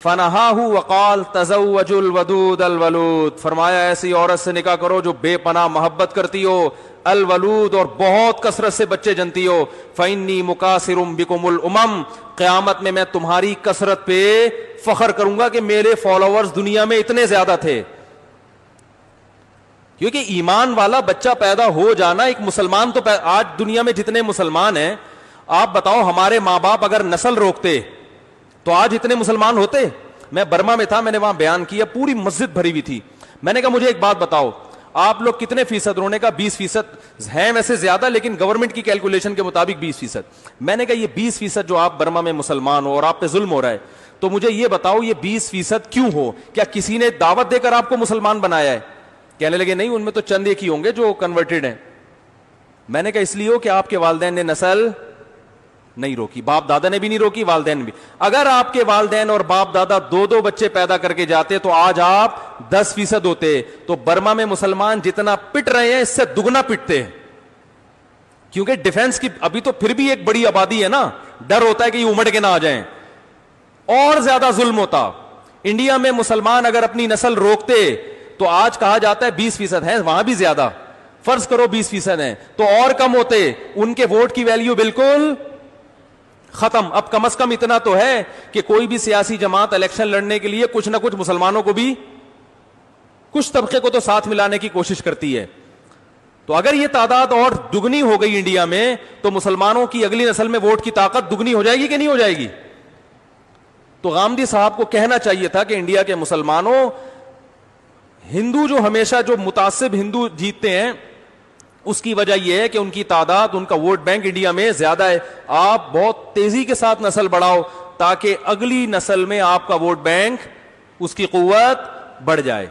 فنہاہ وقال تزوج الودود الولود، فرمایا ایسی عورت سے نکاح کرو جو بے پناہ محبت کرتی ہو، الولود اور بہت کثرت سے بچے جنتی ہو، فإنی مکاثر بکم الامم، قیامت میں تمہاری کثرت پہ فخر کروں گا کہ میرے فالوورز دنیا میں اتنے زیادہ تھے. کیونکہ ایمان والا بچہ پیدا ہو جانا ایک مسلمان تو آج دنیا میں جتنے مسلمان ہیں آپ بتاؤ، ہمارے ماں باپ اگر نسل روکتے تو آج اتنے مسلمان ہوتے؟ میں برما میں تھا، میں نے وہاں بیان کیا، پوری مسجد بھری ہوئی تھی. میں نے کہا مجھے ایک بات بتاؤ، آپ لوگ کتنے فیصد؟ انہوں نے کہا 20% ہیں، ویسے زیادہ لیکن گورنمنٹ کی کیلکولیشن کے مطابق 20%. میں نے کہا یہ 20% جو آپ برما میں مسلمان ہو اور آپ پہ ظلم ہو رہا ہے، تو مجھے یہ بتاؤ یہ 20% کیوں ہو؟ کیا کسی نے دعوت دے کر آپ کو مسلمان بنایا ہے؟ کہنے لگے نہیں، ان میں تو چند ایک ہی ہوں گے جو کنورٹڈ ہیں. میں نے کہا اس لیے ہو کہ آپ کے والدین نے نسل نہیں روکی، باپ دادا نے بھی نہیں روکی، والدین بھی. اگر آپ کے والدین اور باپ دادا دو بچے پیدا کر کے جاتے تو آج آپ 10% ہوتے. تو برما میں مسلمان جتنا پٹ رہے ہیں اس سے دگنا پٹتے ہیں، کیونکہ ڈیفنس کی ابھی تو پھر بھی ایک بڑی آبادی ہے نا، ڈر ہوتا ہے کہ یہ امڑ کے نہ آ جائیں، اور زیادہ ظلم ہوتا. انڈیا میں مسلمان اگر اپنی نسل روکتے تو آج کہا جاتا ہے 20% ہیں، وہاں بھی زیادہ، فرض کرو 20% ہیں تو اور کم ہوتے، ان کے ووٹ کی ویلیو بالکل ختم. اب کم از کم اتنا تو ہے کہ کوئی بھی سیاسی جماعت الیکشن لڑنے کے لیے کچھ نہ کچھ مسلمانوں کو بھی، کچھ طبقے کو تو ساتھ ملانے کی کوشش کرتی ہے. تو اگر یہ تعداد اور دگنی ہو گئی انڈیا میں تو مسلمانوں کی اگلی نسل میں ووٹ کی طاقت دگنی ہو جائے گی کہ نہیں ہو جائے گی؟ تو غامدی صاحب کو کہنا چاہیے تھا کہ انڈیا کے مسلمانوں، ہندو جو ہمیشہ جو متعصب ہندو جیتتے ہیں اس کی وجہ یہ ہے کہ ان کی تعداد، ان کا ووٹ بینک انڈیا میں زیادہ ہے. آپ بہت تیزی کے ساتھ نسل بڑھاؤ تاکہ اگلی نسل میں آپ کا ووٹ بینک، اس کی قوت بڑھ جائے.